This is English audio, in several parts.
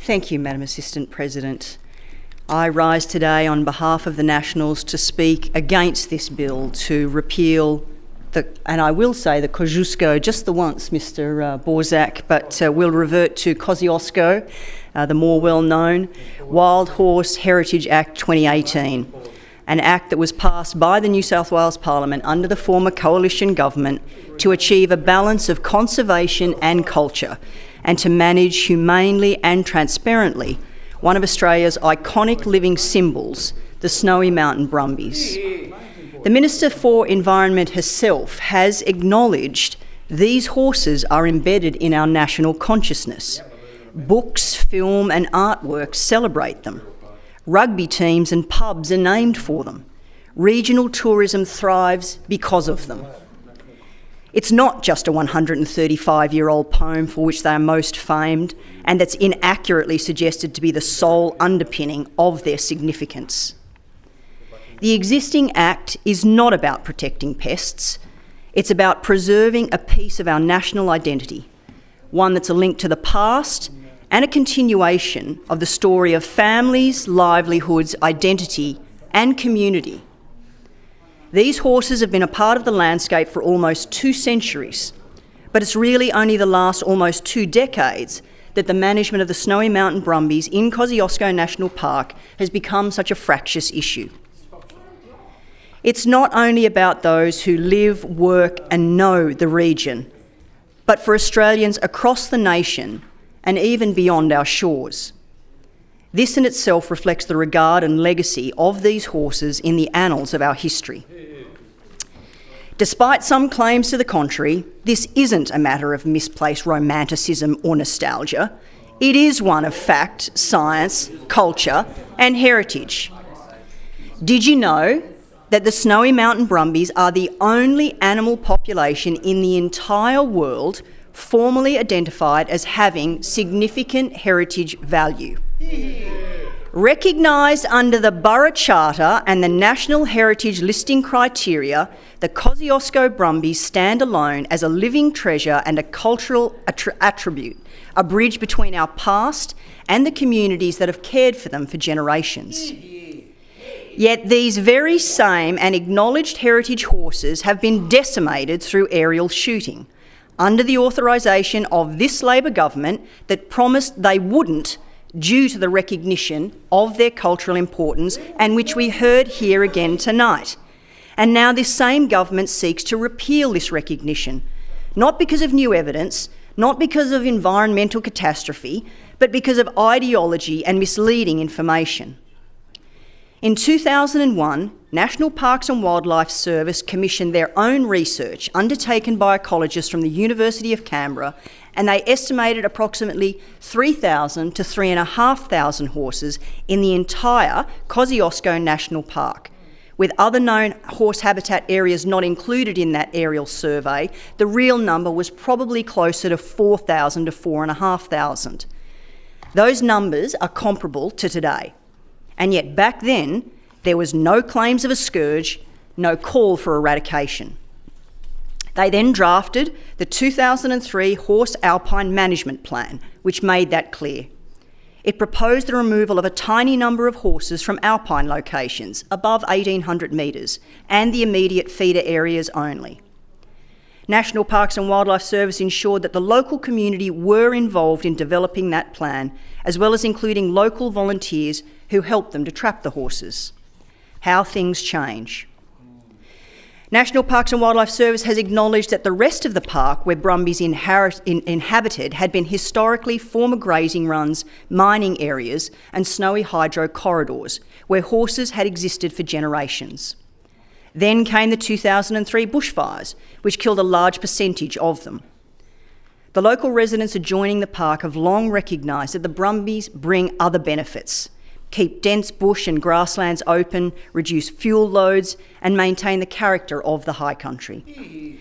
Thank you, Madam Assistant President. I rise today on behalf of the Nationals to speak against this bill to repeal and I will say the Kosciuszko just the once, Mr Borzak, but we'll revert to Kosciuszko, the more well-known Wild Horse Heritage Act 2018, an act that was passed by the New South Wales Parliament under the former coalition government to achieve a balance of conservation and culture and to manage humanely and transparently one of Australia's iconic living symbols, the Snowy Mountain Brumbies. The Minister for Environment herself has acknowledged these horses are embedded in our national consciousness. Books, film and artwork celebrate them. Rugby teams and pubs are named for them. Regional tourism thrives because of them. It's not just a 135-year-old poem for which they are most famed and that's inaccurately suggested to be the sole underpinning of their significance. The existing Act is not about protecting pests. It's about preserving a piece of our national identity, one that's a link to the past and a continuation of the story of families, livelihoods, identity and community. These horses have been a part of the landscape for almost 2 centuries, but it's really only the last almost 2 decades that the management of the Snowy Mountain Brumbies in Kosciuszko National Park has become such a fractious issue. It's not only about those who live, work and know the region, but for Australians across the nation and even beyond our shores. This in itself reflects the regard and legacy of these horses in the annals of our history. Despite some claims to the contrary, this isn't a matter of misplaced romanticism or nostalgia. It is one of fact, science, culture and heritage. Did you know that the Snowy Mountain Brumbies are the only animal population in the entire world formally identified as having significant heritage value? Recognised under the Borough Charter and the National Heritage Listing Criteria, the Kosciuszko Brumbies stand alone as a living treasure and a cultural attribute, a bridge between our past and the communities that have cared for them for generations. Yet these very same and acknowledged heritage horses have been decimated through aerial shooting, under the authorisation of this Labor government that promised they wouldn't due to the recognition of their cultural importance and which we heard here again tonight. And now this same government seeks to repeal this recognition, not because of new evidence, not because of environmental catastrophe, but because of ideology and misleading information. In 2001, National Parks and Wildlife Service commissioned their own research undertaken by ecologists from the University of Canberra, and they estimated approximately 3,000 to 3,500 horses in the entire Kosciuszko National Park. With other known horse habitat areas not included in that aerial survey, the real number was probably closer to 4,000 to 4,500. Those numbers are comparable to today. And yet back then, there was no claims of a scourge, no call for eradication. They then drafted the 2003 Horse Alpine Management Plan, which made that clear. It proposed the removal of a tiny number of horses from alpine locations above 1,800 metres and the immediate feeder areas only. National Parks and Wildlife Service ensured that the local community were involved in developing that plan, as well as including local volunteers who helped them to trap the horses. How things change. National Parks and Wildlife Service has acknowledged that the rest of the park where Brumbies inhabited had been historically former grazing runs, mining areas and snowy hydro corridors where horses had existed for generations. Then came the 2003 bushfires, which killed a large percentage of them. The local residents adjoining the park have long recognised that the Brumbies bring other benefits: keep dense bush and grasslands open, reduce fuel loads and maintain the character of the high country.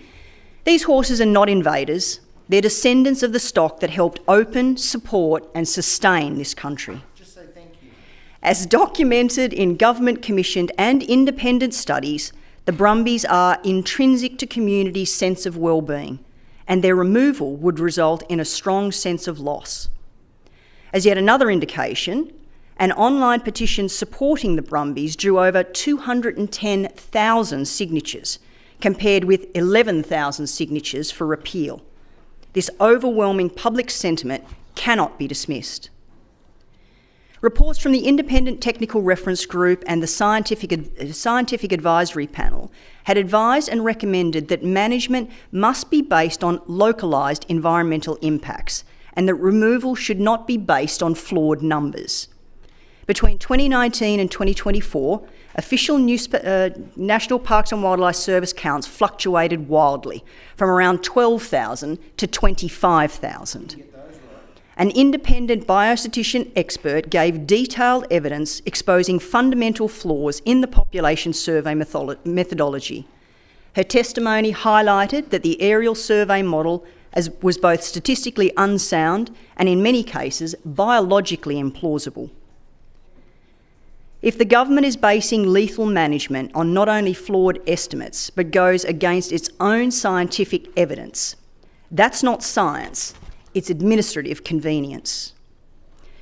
These horses are not invaders, they're descendants of the stock that helped open, support and sustain this country. Just say thank you. As documented in government-commissioned and independent studies, the Brumbies are intrinsic to communities' sense of well-being, and their removal would result in a strong sense of loss. As yet another indication, an online petition supporting the Brumbies drew over 210,000 signatures, compared with 11,000 signatures for repeal. This overwhelming public sentiment cannot be dismissed. Reports from the Independent Technical Reference Group and the Scientific Advisory Panel had advised and recommended that management must be based on localised environmental impacts and that removal should not be based on flawed numbers. Between 2019 and 2024, official National Parks and Wildlife Service counts fluctuated wildly, from around 12,000 to 25,000. An independent biostatistician expert gave detailed evidence exposing fundamental flaws in the population survey methodology. Her testimony highlighted that the aerial survey model was both statistically unsound and, in many cases, biologically implausible. If the government is basing lethal management on not only flawed estimates, but goes against its own scientific evidence, that's not science, it's administrative convenience.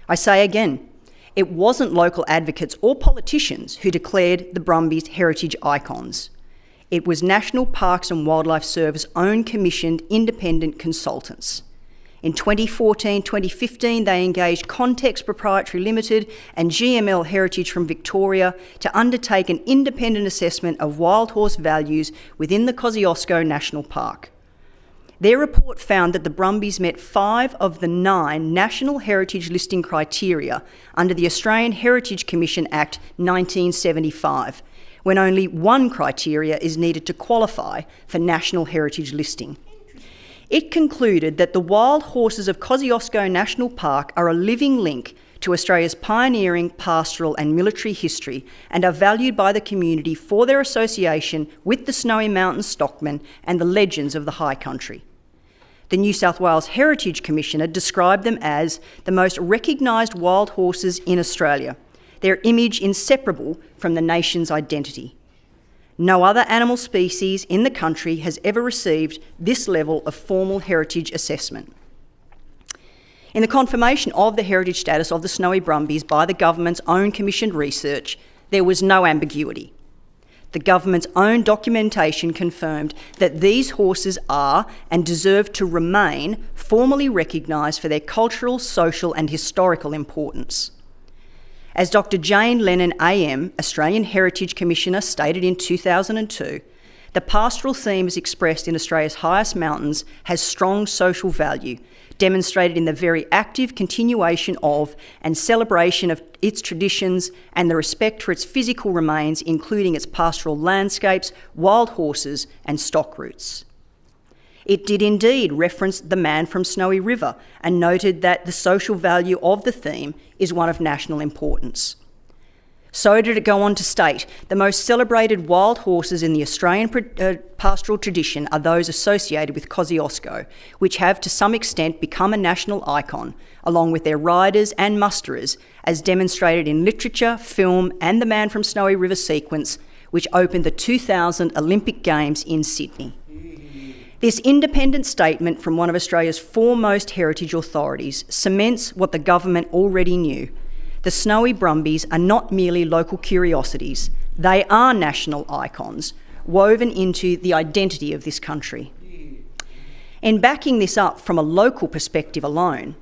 I say again, it wasn't local advocates or politicians who declared the Brumbies heritage icons. It was National Parks and Wildlife Service own commissioned independent consultants. In 2014-2015, they engaged Context Proprietary Limited and GML Heritage from Victoria to undertake an independent assessment of wild horse values within the Kosciuszko National Park. Their report found that the Brumbies met 5 of the 9 National Heritage Listing criteria under the Australian Heritage Commission Act 1975, when only 1 criteria is needed to qualify for National Heritage Listing. It concluded that the wild horses of Kosciuszko National Park are a living link to Australia's pioneering, pastoral and military history and are valued by the community for their association with the Snowy Mountain stockmen and the legends of the high country. The New South Wales Heritage Commissioner described them as the most recognised wild horses in Australia, their image inseparable from the nation's identity. No other animal species in the country has ever received this level of formal heritage assessment. In the confirmation of the heritage status of the Snowy Brumbies by the government's own commissioned research, there was no ambiguity. The government's own documentation confirmed that these horses are and deserve to remain formally recognised for their cultural, social and historical importance. As Dr. Jane Lennon AM, Australian Heritage Commissioner, stated in 2002, the pastoral theme as expressed in Australia's highest mountains has strong social value, demonstrated in the very active continuation of and celebration of its traditions and the respect for its physical remains, including its pastoral landscapes, wild horses and stock routes. It did indeed reference the man from Snowy River and noted that the social value of the theme is one of national importance. So did it go on to state, the most celebrated wild horses in the Australian pastoral tradition are those associated with Kosciuszko, which have to some extent become a national icon, along with their riders and musterers, as demonstrated in literature, film and the Man from Snowy River sequence, which opened the 2000 Olympic Games in Sydney. This independent statement from one of Australia's foremost heritage authorities cements what the government already knew. The Snowy Brumbies are not merely local curiosities, they are national icons, woven into the identity of this country. In backing this up from a local perspective alone,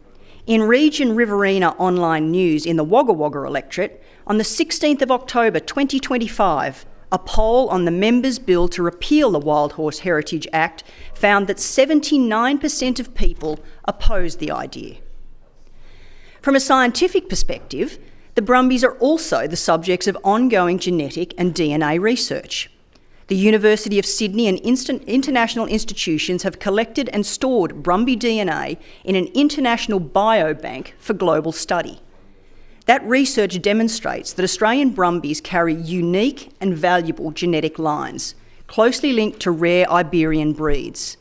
in Region Riverina online news in the Wagga Wagga electorate, on the 16th of October 2025, a poll on the members' bill to repeal the Wild Horse Heritage Act found that 79% of people opposed the idea. From a scientific perspective, the Brumbies are also the subjects of ongoing genetic and DNA research. The University of Sydney and international institutions have collected and stored Brumby DNA in an international biobank for global study. That research demonstrates that Australian Brumbies carry unique and valuable genetic lines, closely linked to rare Iberian breeds.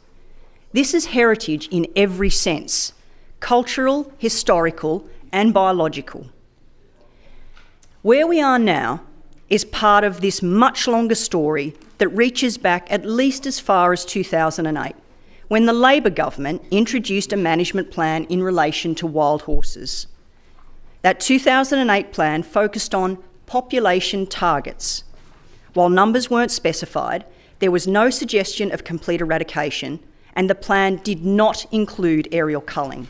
This is heritage in every sense: cultural, historical, and biological. Where we are now is part of this much longer story that reaches back at least as far as 2008, when the Labor government introduced a management plan in relation to wild horses. That 2008 plan focused on population targets. While numbers weren't specified, there was no suggestion of complete eradication, and the plan did not include aerial culling.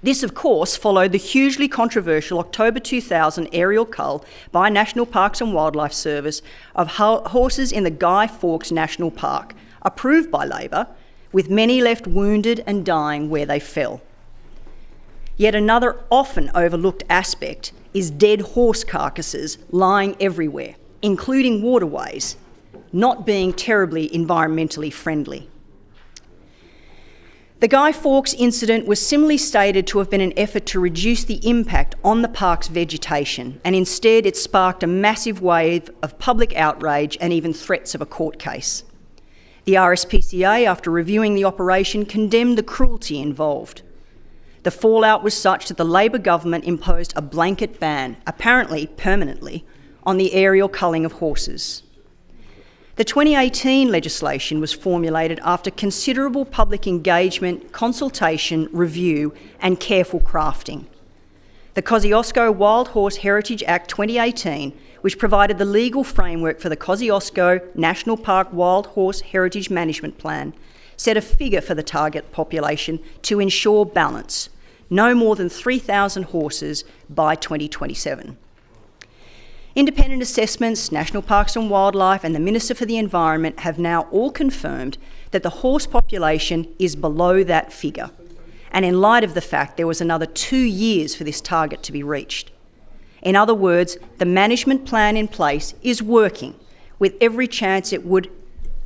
This, of course, followed the hugely controversial October 2000 aerial cull by National Parks and Wildlife Service of horses in the Guy Fawkes National Park, approved by Labor, with many left wounded and dying where they fell. Yet another often overlooked aspect is dead horse carcasses lying everywhere, including waterways, not being terribly environmentally friendly. The Guy Fawkes incident was similarly stated to have been an effort to reduce the impact on the park's vegetation, and instead it sparked a massive wave of public outrage and even threats of a court case. The RSPCA, after reviewing the operation, condemned the cruelty involved. The fallout was such that the Labor government imposed a blanket ban, apparently permanently, on the aerial culling of horses. The 2018 legislation was formulated after considerable public engagement, consultation, review, and careful crafting. The Kosciuszko Wild Horse Heritage Act 2018, which provided the legal framework for the Kosciuszko National Park Wild Horse Heritage Management Plan, set a figure for the target population to ensure balance, no more than 3,000 horses by 2027. Independent assessments, National Parks and Wildlife and the Minister for the Environment have now all confirmed that the horse population is below that figure, and in light of the fact there was another 2 years for this target to be reached. In other words, the management plan in place is working, with every chance it would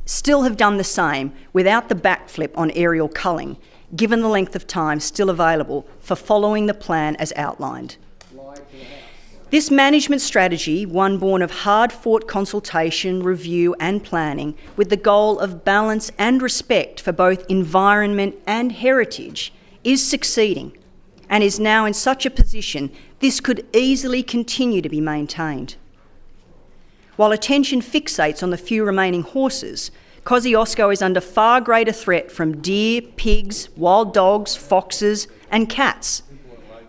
still have done the same without the backflip on aerial culling, given the length of time still available for following the plan as outlined. This management strategy, one born of hard-fought consultation, review and planning, with the goal of balance and respect for both environment and heritage, is succeeding and is now in such a position this could easily continue to be maintained. While attention fixates on the few remaining horses, Kosciuszko is under far greater threat from deer, pigs, wild dogs, foxes and cats.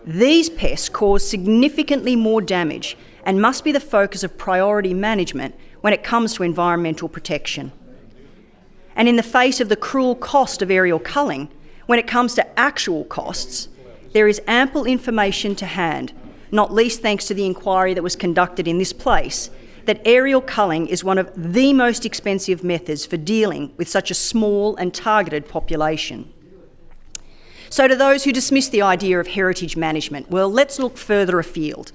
These pests cause significantly more damage and must be the focus of priority management when it comes to environmental protection. And in the face of the cruel cost of aerial culling, when it comes to actual costs, there is ample information to hand, not least thanks to the inquiry that was conducted in this place, that aerial culling is one of the most expensive methods for dealing with such a small and targeted population. So to those who dismiss the idea of heritage management, well, let's look further afield.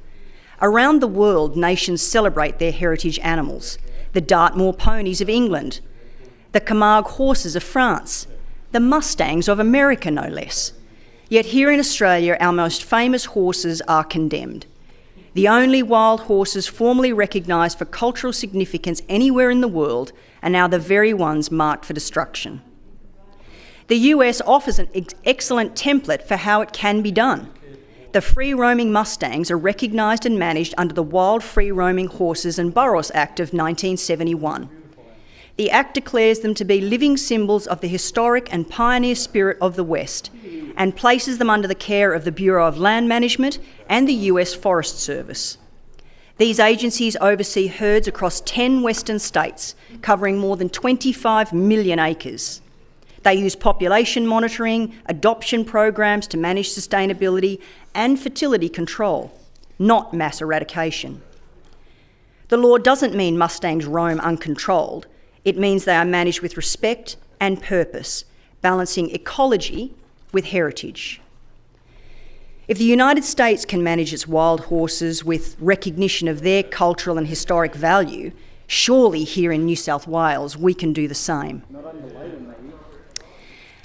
Around the world, nations celebrate their heritage animals, the Dartmoor ponies of England, the Camargue horses of France, the Mustangs of America, no less. Yet here in Australia, our most famous horses are condemned. The only wild horses formally recognised for cultural significance anywhere in the world are now the very ones marked for destruction. The US offers an excellent template for how it can be done. The free-roaming Mustangs are recognised and managed under the Wild Free-Roaming Horses and Burros Act of 1971. The Act declares them to be living symbols of the historic and pioneer spirit of the West and places them under the care of the Bureau of Land Management and the US Forest Service. These agencies oversee herds across 10 western states, covering more than 25 million acres. They use population monitoring, adoption programs to manage sustainability and fertility control, not mass eradication. The law doesn't mean Mustangs roam uncontrolled. It means they are managed with respect and purpose, balancing ecology with heritage. If the United States can manage its wild horses with recognition of their cultural and historic value, surely here in New South Wales we can do the same.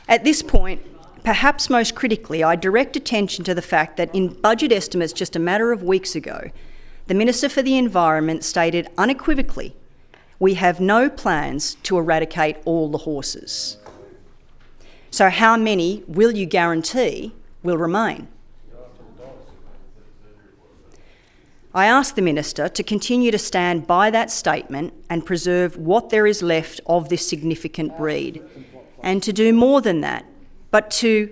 At this point, perhaps most critically, I direct attention to the fact that in budget estimates just a matter of weeks ago, the Minister for the Environment stated unequivocally, "We have no plans to eradicate all the horses." So how many will you guarantee will remain? I ask the Minister to continue to stand by that statement and preserve what there is left of this significant breed, and to do more than that, but to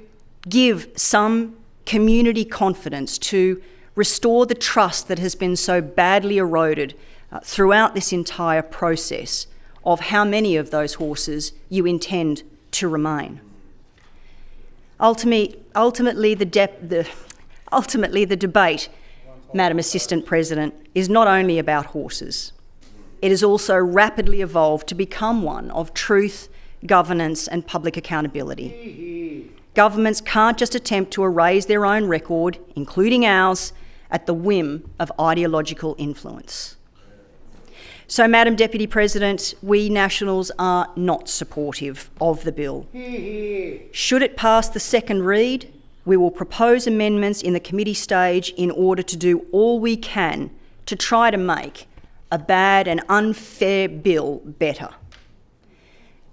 give some community confidence, to restore the trust that has been so badly eroded throughout this entire process of how many of those horses you intend to remain. Ultimately, the debate, Madam Assistant President, is not only about horses. It has also rapidly evolved to become one of truth, governance and public accountability. Governments can't just attempt to erase their own record, including ours, at the whim of ideological influence. So, Madam Deputy President, we Nationals are not supportive of the bill. Should it pass the second read, we will propose amendments in the committee stage in order to do all we can to try to make a bad and unfair bill better.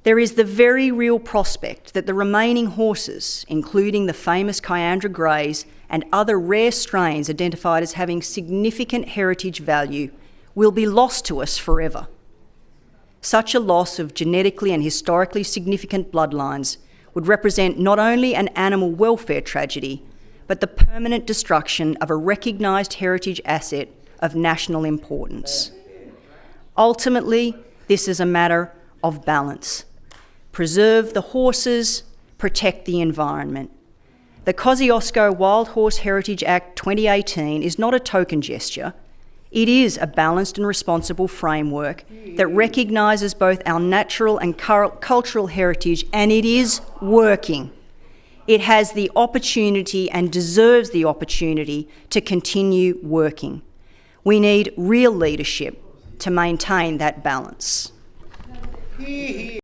There is the very real prospect that the remaining horses, including the famous Kiandra Greys and other rare strains identified as having significant heritage value, will be lost to us forever. Such a loss of genetically and historically significant bloodlines would represent not only an animal welfare tragedy, but the permanent destruction of a recognised heritage asset of national importance. Ultimately, this is a matter of balance. Preserve the horses, protect the environment. The Kosciuszko Wild Horse Heritage Act 2018 is not a token gesture. It is a balanced and responsible framework that recognises both our natural and cultural heritage, and it is working. It has the opportunity and deserves the opportunity to continue working. We need real leadership to maintain that balance.